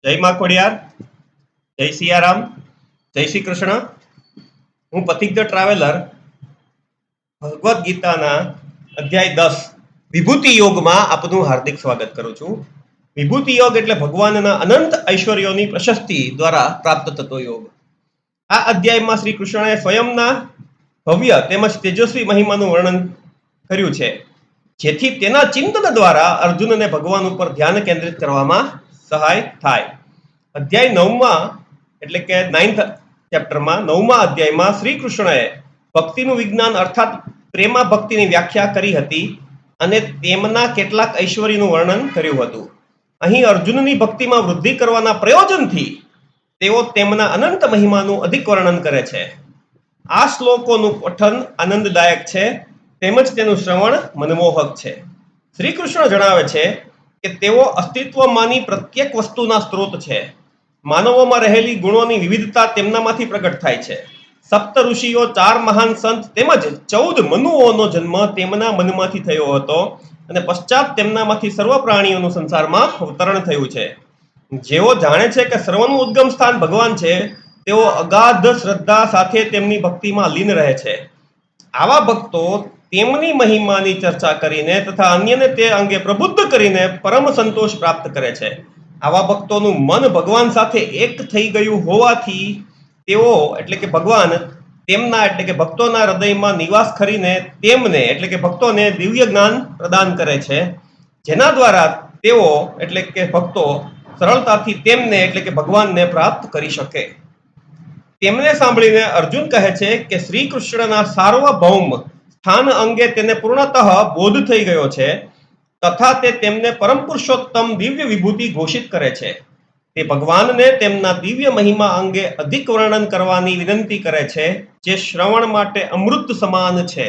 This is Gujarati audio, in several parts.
જય માં ખોડિયાર, જય સિયારામ, જય શ્રી કૃષ્ણ. હું પથિક ધ ટ્રાવેલર ભગવદ્ ગીતાના અધ્યાય 10 વિભૂતિ યોગમાં આપનું હાર્દિક સ્વાગત કરું છું. વિભૂતિ યોગ એટલે ભગવાનના અનંત ઐશ્વર્યોની પ્રશસ્તિ દ્વારા પ્રાપ્ત થતો યોગ. આ અધ્યાયમાં શ્રી કૃષ્ણએ સ્વયંના ભવ્ય તેમજ તેજસ્વી મહિમાનું વર્ણન કર્યું છે, જેથી તેના ચિંતન દ્વારા અર્જુનને ભગવાન ઉપર ધ્યાન કેન્દ્રિત કરવામાં સહાય થાય. અધ્યાય 9માં એટલે કે 9th ચેપ્ટરમાં 9મા અધ્યાયમાં શ્રી કૃષ્ણએ ભક્તિનું વિજ્ઞાન અર્થાત પ્રેમા ભક્તિની વ્યાખ્યા કરી હતી અને તેમના કેટલાક ઐશ્વર્યનું વર્ણન કર્યું હતું. અહીં અર્જુનની ભક્તિમાં વૃદ્ધિ કરવાના પ્રયોજનથી તેઓ તેમના અનંત મહિમાનું અધિક વર્ણન કરે છે. આ શ્લોકોનું પઠન આનંદદાયક છે તેમજ તેનું શ્રવણ મનમોહક છે. શ્રી કૃષ્ણ જણાવે છે કે તેઓ અસ્તિત્વમાંની પ્રત્યેક વસ્તુના સ્ત્રોત છે. માનવોમાં રહેલી ગુણોની વિવિધતા તેમનામાંથી પ્રગટ થાય છે. સપ્ત ઋષિઓ, 4 મહાન સંત તેમજ 14 મનુઓનો જન્મ તેમના મનમાંથી થયો હતો અને પશ્ચાત તેમનામાંથી સર્વ પ્રાણીઓનું સંસારમાં અવતરણ થયું છે. જેઓ જાણે છે કે સર્વનું ઉદ્ગમ સ્થાન ભગવાન છે, તેઓ અગાધ શ્રદ્ધા સાથે તેમની ભક્તિમાં લીન રહે છે. આવા ભક્તો તેમની મહિમાની ચર્ચા કરીને તથા અન્યને તે અંગે પ્રબુદ્ધ કરીને પરમ સંતોષ પ્રાપ્ત કરે છે. આવા ભક્તોનું મન ભગવાન સાથે એક થઈ ગયું હોવાથી તેઓ એટલે કે ભગવાન તેમના એટલે કે ભક્તોના હૃદયમાં નિવાસ કરીને તેમને એટલે કે ભક્તોને દિવ્ય જ્ઞાન પ્રદાન કરે છે, જેના દ્વારા તેઓ એટલે કે ભક્તો સરળતાથી તેમને એટલે કે ભગવાનને પ્રાપ્ત કરી શકે. તેમને સાંભળીને અર્જુન કહે છે કે શ્રી કૃષ્ણના સાર્વભૌમ સ્થાન અંગે તેને પૂર્ણતઃ બોધ થઈ ગયો છે તથા તે તેમને પરમ પુરુષોત્તમ દિવ્ય વિભૂતિ ઘોષિત કરે છે. તે ભગવાનને તેમના દિવ્ય મહિમા અંગે અધિક વર્ણન કરવાની વિનંતી કરે છે, જે શ્રવણ માટે અમૃત સમાન છે.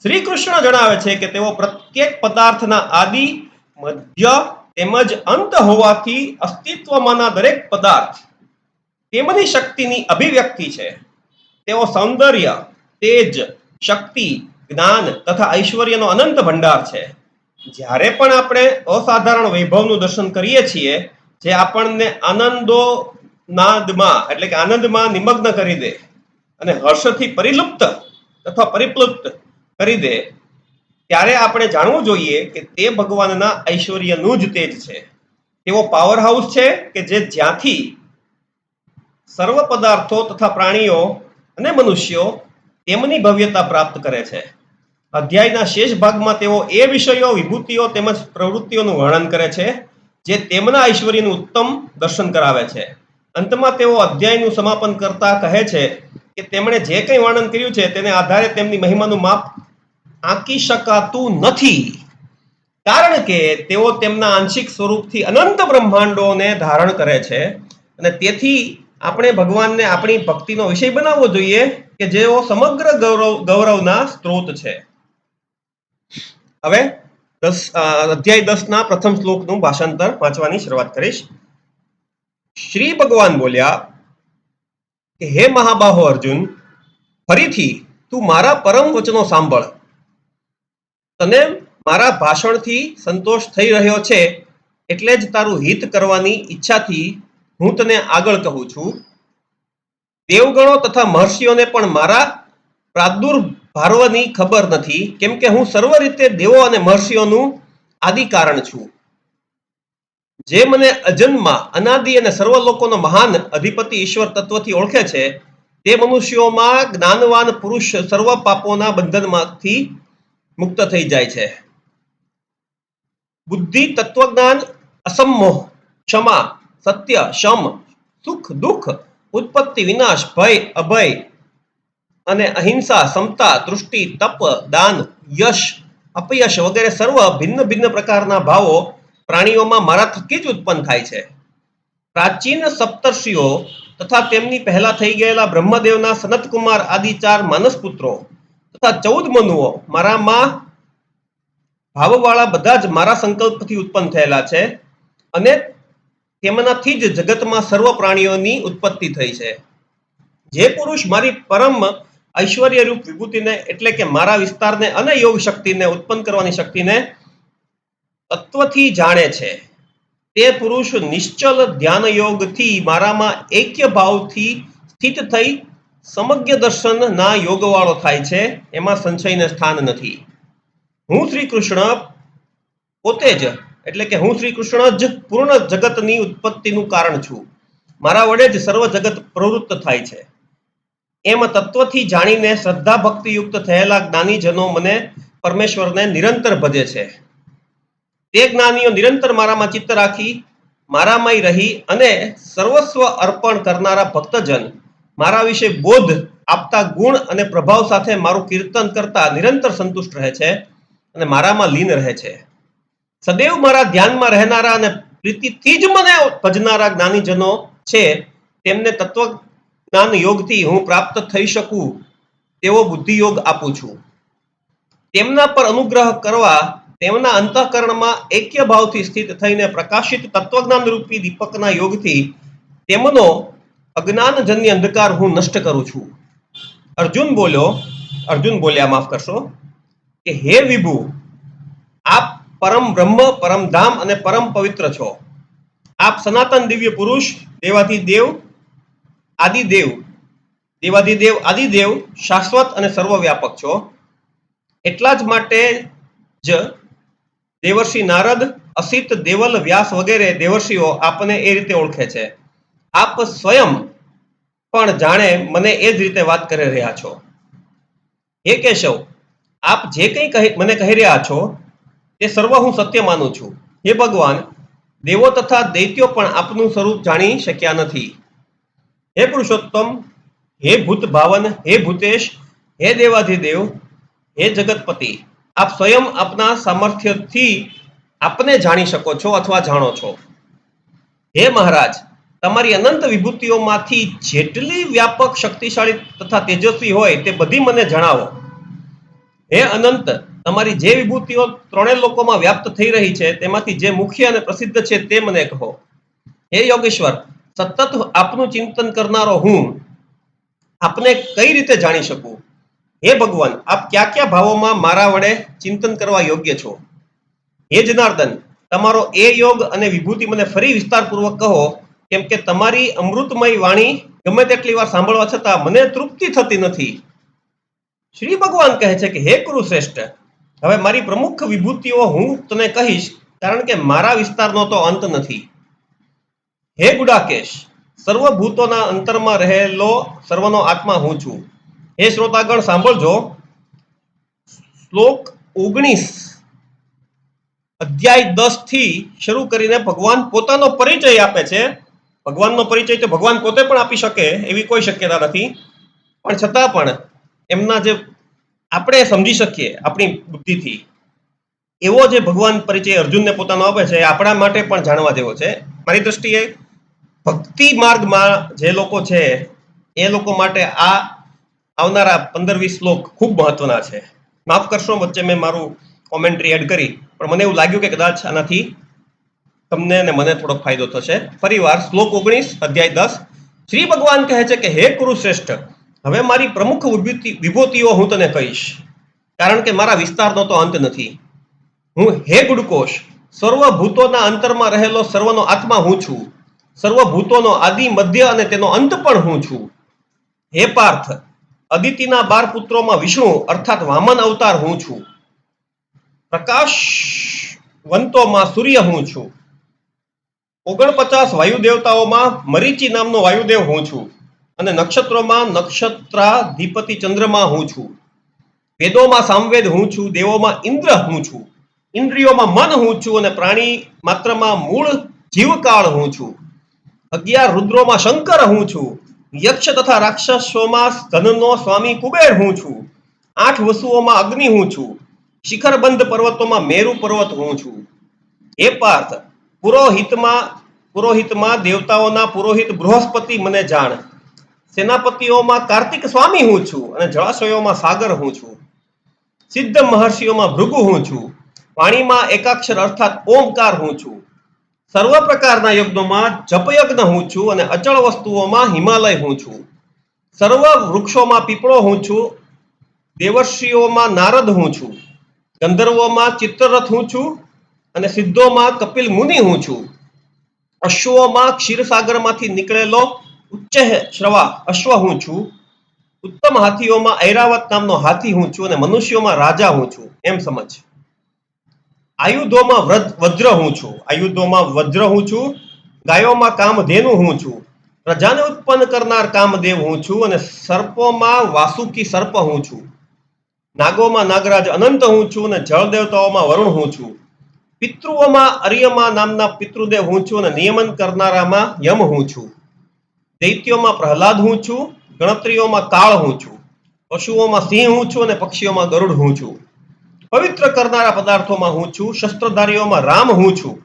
શ્રી કૃષ્ણ જણાવે છે કે તેઓ પ્રત્યેક પદાર્થના આદિ, મધ્ય તેમજ અંત હોવાથી અસ્તિત્વમાંના દરેક પદાર્થ તેમની શક્તિની અભિવ્યક્તિ છે. તેઓ સૌંદર્ય, તેજ, શક્તિ, જ્ઞાન તથા ઐશ્વર્યનો અનંત ભંડાર છે. જ્યારે પણ આપણે અસાધારણ વૈભવનું દર્શન કરીએ છીએ, જે આપણને આનંદોનાદમાં એટલે કે આનંદમાં નિમગ્ન કરી દે અને હર્ષથી પરિલુપ્ત અથવા પરિપ્લુપ્ત કરી દે, ત્યારે આપણે જાણવું જોઈએ કે તે ભગવાનના ઐશ્વર્યનું જ તેજ છે. તેઓ પાવર હાઉસ છે કે જે જ્યાંથી સર્વ પદાર્થો તથા પ્રાણીઓ અને મનુષ્યો તેમની ભવ્યતા પ્રાપ્ત કરે છે. અધ્યાયના શેષ ભાગમાં તેઓ એ વિષયો, વિભૂતિઓ તેમજ પ્રવૃત્તિઓનું વર્ણન કરે છે, જે તેમના ઐશ્વર્યનું ઉત્તમ દર્શન કરાવે છે. અંતમાં તેઓ અધ્યાયનું સમાપન કરતા કહે છે કે તેમણે જે કંઈ વર્ણન કર્યું છે તેને આધારે તેમની મહિમાનું માપ આંકી શકાતું નથી, કારણ કે તેઓ તેમના આંશિક સ્વરૂપથી અનંત બ્રહ્માંડોને ધારણ કરે છે અને તેથી આપણે ભગવાનને આપણી ભક્તિનો વિષય બનાવવો જોઈએ કે જેઓ સમગ્ર ગૌરવના સ્ત્રોત છે. હવે અધ્યાય 10ના પ્રથમ શ્લોકનું ભાષાંતર વાંચવાની શરૂઆત કરીશ. શ્રી ભગવાન બોલ્યા કે હે મહાબાહો અર્જુન, ફરીથી તું મારા પરમ વચનો સાંભળ. તને મારા ભાષણથી સંતોષ થઈ રહ્યો છે એટલે જ તારું હિત કરવાની ઈચ્છાથી હું તને આગળ કહું છું. દેવગણો તથા મહર્ષિઓને પણ મારા પ્રાદુર્ભાવની ખબર નથી, કેમ કે હું સર્વ રીતે દેવો અને મહર્ષિઓનું આદિ કારણ છું. જે મને અજન્મા, અનાદિ અને સર્વ લોકોનો મહાન અધિપતિ ઈશ્વર તત્વથી ઓળખે છે, તે મનુષ્યોમાં જ્ઞાનવાન પુરુષ સર્વ પાપોના બંધનમાંથી મુક્ત થઈ જાય છે. બુદ્ધિ, તત્વજ્ઞાન, અસમોહ, ક્ષમા, સત્ય, શમ, સુખ, દુઃખ, ઉત્પત્તિ, વિનાશ, ભય, અભય અને અહિંસા, સમતા, દૃષ્ટિ, તપ, દાન, યશ, અપયશ વગેરે સર્વ ભિન્ન ભિન્ન પ્રકારના ભાવો પ્રાણીઓમાં મારા થકી જ ઉત્પન્ન થાય છે. પ્રાચીન સપ્તર્ષિઓ તથા તેમની પહેલા થઈ ગયેલા બ્રહ્મદેવના સનતકુમાર આદિ 4 માનસપુત્રો તથા 14 મનુઓ મારામાં ભાવવાળા બધા જ મારા સંકલ્પથી ઉત્પન્ન થયેલા છે અને તેમનાથી જ જગતમાં સર્વ પ્રાણીઓની ઉત્પત્તિ થઈ છે. જે પુરુષ મારી પરમ ઐશ્વર્યરૂપ વિભૂતિને એટલે કે મારા વિસ્તારને અને યોગ શક્તિને ઉત્પન્ન કરવાની શક્તિને તત્વથી જાણે છે, તે પુરુષ નિશ્ચલ ધ્યાન યોગથી મારામાં એક્ય ભાવથી સ્થિત થઈ સમગ્ર દર્શનના યોગવાળો થાય છે, એમાં સંશયને સ્થાન નથી. હું શ્રી કૃષ્ણ પોતે જ, એટલે કે હું શ્રી કૃષ્ણ જ પૂર્ણ જગતની ઉત્પત્તિનું કારણ છું. મારા વડે જ સર્વ જગત પ્રવૃત્ત થાય છે એમ તત્વથી જાણીને શ્રદ્ધા ભક્તિયુક્ત થયેલા જ્ઞાનીજનો મને પરમેશ્વરને નિરંતર ભજે છે. તે જ્ઞાનીઓ નિરંતર મારામાં ચિત્ત રાખી મારામાં રહી અને સર્વસ્વ અર્પણ કરનારા ભક્તજન મારા વિશે બોધ આપતા ગુણ અને પ્રભાવ સાથે મારું કીર્તન કરતા નિરંતર સંતુષ્ટ રહે છે અને મારામાં લીન રહે છે. સદૈવ મારા ધ્યાનમાં રહેનારા અને પ્રીતિથી જ મને ભજનારા જ્ઞાનીજનો છે, તેમને તત્વ જ્ઞાન યોગથી હું પ્રાપ્ત થઈ શકું તેવો બુદ્ધિયોગ આપું છું. તેમના પર અનુગ્રહ કરવા તેમના અંતઃકરણમાં એક્ય ભાવથી સ્થિત થઈને પ્રકાશિત તત્વજ્ઞાન રૂપી દીપકના યોગથી તેમનો અજ્ઞાનજન્ય અંધકાર હું નષ્ટ કરું છું. અર્જુન બોલ્યા, માફ કરશો, કે હે વિભુ, આપ પરમ બ્રહ્મ, પરમધામ અને પરમ પવિત્ર છો. આપ સનાતન દિવ્ય પુરુષ, દેવાધિદેવ આદિદેવ, શાશ્વત અને સર્વવ્યાપક છો. એટલા જ માટે જ દેવર્ષિ નારદ, અસિત, દેવલ, વ્યાસ વગેરે દેવર્ષિઓ આપને એ રીતે ઓળખે છે. આપ સ્વયં પણ જાણે મને એ જ રીતે વાત કરી રહ્યા છો. હે કેશવ, આપ જે કંઈ મને કહી રહ્યા છો તે સર્વ હું સત્ય માનું છું. હે ભગવાન, દેવો તથા દૈત્યો પણ આપનું સ્વરૂપ જાણી શક્યા નથી. હે પુરુષોત્તમ, હે ભૂત ભાવન, હે ભૂતેશ, હે દેવાધિદેવ, હે જગતપતિ, આપ સ્વયં આપના સામર્થ્યથી આપને જાણી શકો છો અથવા જાણો છો. હે મહારાજ, તમારી અનંત વિભૂતિઓમાંથી જેટલી વ્યાપક, શક્તિશાળી તથા તેજસ્વી હોય તે બધી મને જણાવો. હે અનંત, તમારી જે વિભૂતિઓ ત્રણેય લોકોમાં વ્યાપ્ત થઈ રહી છે તેમાંથી જે મુખ્ય અને પ્રસિદ્ધ છે તે મને કહો. હે યોગેશ્વર, સતત આપનું ચિંતન કરનારો હું આપને કઈ રીતે જાણી શકું? હે ભગવાન, આપ કયા કયા ભાવોમાં મારા વડે ચિંતન કરવા યોગ્ય છો? હે જનાર્દન, તમારો એ યોગ અને વિભૂતિ મને ફરી વિસ્તારપૂર્વક કહો, કેમ કે તમારી અમૃતમય વાણી ગમે તેટલી વાર સાંભળવા છતાં મને તૃપ્તિ થતી નથી. શ્રી ભગવાન કહે છે કે હે કુરુશ્રેષ્ઠ, હવે મારી પ્રમુખ વિભૂતિઓ હું તને કહીશ, કારણ કે મારા વિસ્તારનો તો અંત નથી. હે ગુડાકેશ, સર્વભૂતોના અંતરમાં રહેલો સર્વનો આત્મા હું છું. હે શ્રોતાગણ સાંભળજો, શ્લોક 19 અધ્યાય 10 થી શરૂ કરીને ભગવાન પોતાનો પરિચય આપે છે. ભગવાનનો પરિચય તો ભગવાન પોતે પણ આપી શકે એવી કોઈ શક્યતા નથી, પણ છતાં પણ એમના જે આપણે સમજી શકીએ આપણી બુદ્ધિથી એવો જે ભગવાન પરિચય અર્જુનને પોતાનો આપે છે આપણા માટે પણ જાણવા જેવો છે. મારી દ્રષ્ટિએ ભક્તિ માર્ગમાં જે લોકો છે એ લોકો માટે આ આવનારા 15-20 શ્લોક ખૂબ મહત્વના છે. માફ કરશો, વચ્ચે મેં મારું કોમેન્ટ્રી એડ કરી, પણ મને એવું લાગ્યું કે કદાચ આનાથી તમને અને મને થોડોક ફાયદો થશે. ફરીવાર શ્લોક 19 અધ્યાય 10. શ્રી ભગવાન કહે છે કે હે કુરુશ્રેષ્ઠ, હવે મારી પ્રમુખ વિભૂતિઓ હું તને કહીશ, કારણ કે મારા વિસ્તારનો તો અંત નથી. હું હે ગુડકોશ, સર્વભૂતોના અંતરમાં રહેલો સર્વનો આત્મા હું છું. સર્વભૂતોનો આદિ, મધ્ય અને તેનો અંત પણ હું છું. હે પાર્થ, અદિતિના 12 પુત્રોમાં વિષ્ણુ અર્થાત વામન અવતાર હું છું. પ્રકાશવંતોમાં સૂર્ય હું છું. 49 વાયુ દેવતાઓમાં મરીચી નામનો વાયુદેવ હું છું, અને નક્ષત્રોમાં નક્ષત્રાધિપતિ ચંદ્રમા હું છું. વેદોમાં સામવેદ હું છું, દેવોમાં ઇન્દ્ર હું છું, ઇન્દ્રિયોમાં મન હું છું, અને પ્રાણી માત્રમાં મૂળ જીવકાળ હું છું. 11 રુદ્રોમાં શંકર હું છું. યક્ષ તથા રાક્ષસોમાં ધનનો સ્વામી કુબેર હું છું. 8 વસુઓમાં અગ્નિ હું છું. શિખરબંધ પર્વતોમાં મેરુ પર્વત હું છું. હે પાર્થ, પુરોહિતમાં દેવતાઓના પુરોહિત બૃહસ્પતિ મને જાણ. સેનાપતિઓમાં કાર્તિક સ્વામી હું છું, અને જળાશયોમાં સાગર હું છું. સિદ્ધ મહર્ષિઓમાં ભૃગુ હું છું. વાણીમાં એકાક્ષર અર્થાત ઓમકાર હું છું. સર્વ પ્રકારના યજ્ઞોમાં જપયજ્ઞ હું છું, અને અચળ વસ્તુઓમાં હિમાલય હું છું. સર્વ વૃક્ષોમાં પીપળો હું છું. દેવર્ષિઓમાં નારદ હું છું. ગંધર્વોમાં ચિત્રરથ હું છું, અને સિદ્ધોમાં કપિલ મુનિ હું છું. અશ્વોમાં ક્ષીરસાગરમાંથી નીકળેલો ઉચ્ચ શ્રવા અશ્વ હું છું. ઉત્તમ હાથીઓમાં ઐરાવત નામનો હાથી હું છું અને મનુષ્યોમાં રાજા હું છું, એમ સમજ. આયુધોમાં વજ્ર હું છું. આયુધોમાં વજ્ર હું છું. ગાયોમાં કામધેનુ હું છું. પ્રજાને ઉત્પન્ન કરનાર કામદેવ હું છું અને સર્પોમાં વાસુકી સર્પ હું છું. નાગોમાં નાગરાજ અનંત હું છું અને જળ દેવતાઓમાં વરુણ હું છું. પિતૃઓમાં અર્યમા નામના પિતૃદેવ હું છું અને નિયમન કરનારામાં યમ હું છું. દૈત્યોમાં પ્રહલાદ હું છું. ગણતરીઓમાં કાળ હું છું. પશુઓમાં સિંહ હું છું અને પક્ષીઓમાં ગરુડ હું છું. પવિત્ર કરનારા પદાર્થોમાં હું છું. શસ્ત્રધારીઓમાં રામ હું છું.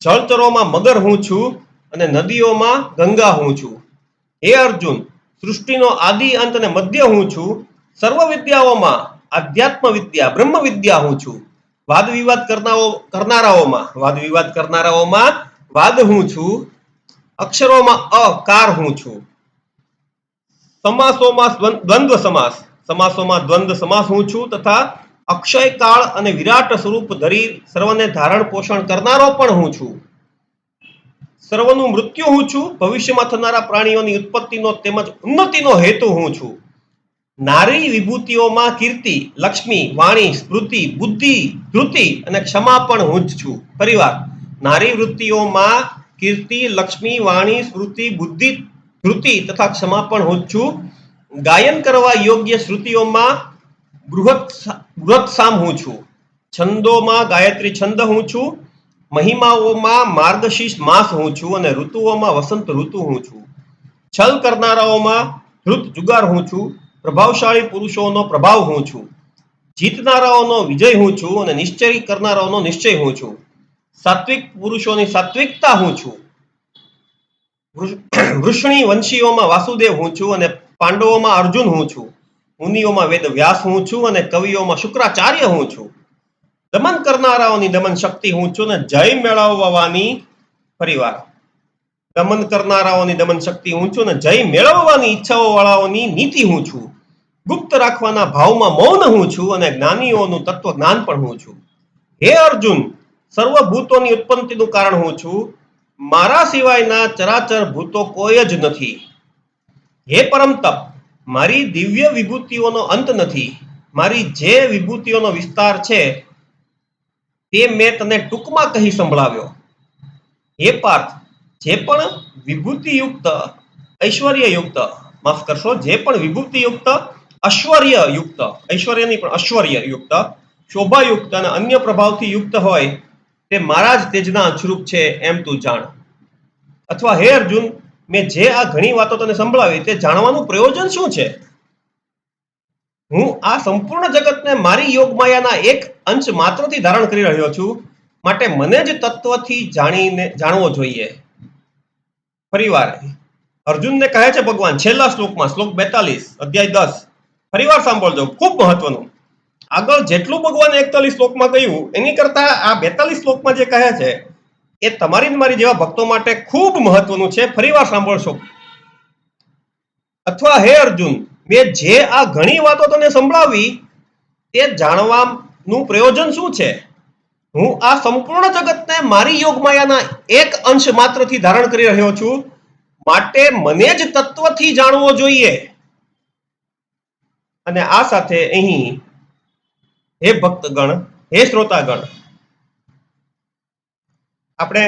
જળચરોમાં મગર હું છું અને નદીઓમાં ગંગા હું છું. હે અર્જુન, સૃષ્ટિનો આદિ અંત અને મધ્ય હું છું. સર્વ વિદ્યાઓમાં આધ્યાત્મ વિદ્યા બ્રહ્મ વિદ્યા હું છું. વાદ વિવાદ કરનારાઓમાં વાદ હું છું. અક્ષરોમાં અકાર હું છું. સમાસોમાં દ્વંદ્વ સમાસ હું છું તથા અક્ષય કાળ અને વિરાટ સ્વરૂપ ધરી સર્વને ધારણ પોષણ કરનારો પણ હું છું. સર્વનું મૃત્યુ હું છું. ભવિષ્યમાં થનારા પ્રાણીઓની ઉત્પત્તિનો તેમજ ઉન્નતિનો હેતુ હું છું. નારી વિભૂતિઓમાં કીર્તિ, લક્ષ્મી, વાણી, સ્મૃતિ, બુદ્ધિ, ધૃતિ અને ક્ષમા પણ હું જ છું. ફરીવાર, નારી વૃત્તિઓમાં કીર્તિ, લક્ષ્મી, વાણી, સ્મૃતિ, બુદ્ધિ, ધૃતિ તથા ક્ષમા પણ હું જ છું. ગાયન કરવા યોગ્ય શ્રુતિઓમાં બૃહત સામ હું છું. છંદોમાં ગાયત્રી છંદ હું છું. મહિમાઓમાં માર્ગશીર્ષ માસ હું છું અને ઋતુઓમાં વસંત ઋતુ હું છું. છલ કરનારાઓમાં ધૃત જુગાર હું છું. પ્રભાવશાળી પુરુષોનો પ્રભાવ હું છું. જીતનારાઓનો વિજય હું છું અને નિશ્ચય કરનારાઓનો નિશ્ચય હું છું. સાત્વિક પુરુષોની સાત્વિકતા હું છું. વૃષ્ણી વંશીઓમાં વાસુદેવ હું છું અને પાંડવોમાં અર્જુન હું છું. મુનિઓમાં વેદ વ્યાસ હું છું અને કવિઓમાં શુક્રાચાર્ય હું છું. દમન કરનારાઓની દમન શક્તિ હું છું અને જય મેળવવાની ફરીવાર દમન કરનારાઓની દમન શક્તિ હું છું અને જય મેળવવાની ઈચ્છાઓ વાળાઓની નીતિ હું છું. ગુપ્ત રાખવાના ભાવમાં મૌન હું છું અને જ્ઞાનીઓનું તત્વ જ્ઞાન પણ હું છું. હે અર્જુન, સર્વભૂતોની ઉત્પત્તિનું કારણ હું છું. મારા સિવાયના ચરાચર ભૂતો કોઈ જ નથી. હે પરમ તપ, મારી દિવ્ય વિભૂતિઓનો અંત નથી. મારી જે વિભૂતિઓનો વિસ્તાર છે તે મેં તને ટૂંકમાં કહી સંભળાવ્યો. હે પાર્થ, જે પણ વિભૂતિયુક્ત ઐશ્વર્યયુક્ત માફ કરશો જે પણ વિભૂતિયુક્ત ઐશ્વર્યયુક્ત ઐશ્વર્યની પણ ઐશ્વર્યયુક્ત શોભાયુક્ત અને અન્ય પ્રભાવથી યુક્ત હોય તે મારા જ તેજના અંશરૂપ છે એમ તું જાણ. અથવા હે અર્જુન, મેં જે આ ઘણી વાતો તને સંભળાવી તે જાણવાનું પ્રયોજન શું છે? હું આ સંપૂર્ણ જગતને મારી યોગમાયાના એક અંશ માત્રથી ધારણ કરી રહ્યો છું, માટે મને જ તત્વથી જાણવો જોઈએ. ફરીવાર અર્જુનને કહે છે ભગવાન છેલ્લા શ્લોકમાં, શ્લોક 42 અધ્યાય 10. ફરીવાર સાંભળજો, ખૂબ મહત્વનું. આગળ જેટલું ભગવાન 41 શ્લોકમાં કહ્યું એની કરતા આ 42 શ્લોકમાં જે કહે છે એ તમારી મારી જેવા ભક્તો માટે ખૂબ મહત્વનું છે. ફરીવાર સાંભળશો. અથવા હે અર્જુન, મેં જે આ ઘણી વાતો તને સંભળાવી તે જાણવાનું પ્રયોજન શું છે? હું આ સંપૂર્ણ જગતને મારી યોગમાયાના એક અંશ માત્રથી ધારણ કરી રહ્યો છું, માટે મને જ તત્વથી જાણવો જોઈએ. અને આ સાથે અહીં હે ભક્તગણ, હે શ્રોતાગણ, આપણે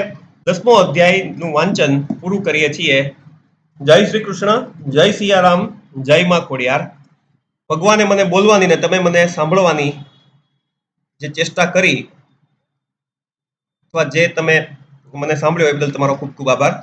10મો અધ્યાયનું વાંચન પૂરું કરીએ છીએ. જય શ્રી કૃષ્ણ, જય સિયારામ, જય માં ખોડિયાર. ભગવાને મને બોલવાની ને તમે મને સાંભળવાની જે ચેષ્ટા કરી અથવા જે તમે મને સાંભળ્યો એ બદલ તમારો ખૂબ ખૂબ આભાર.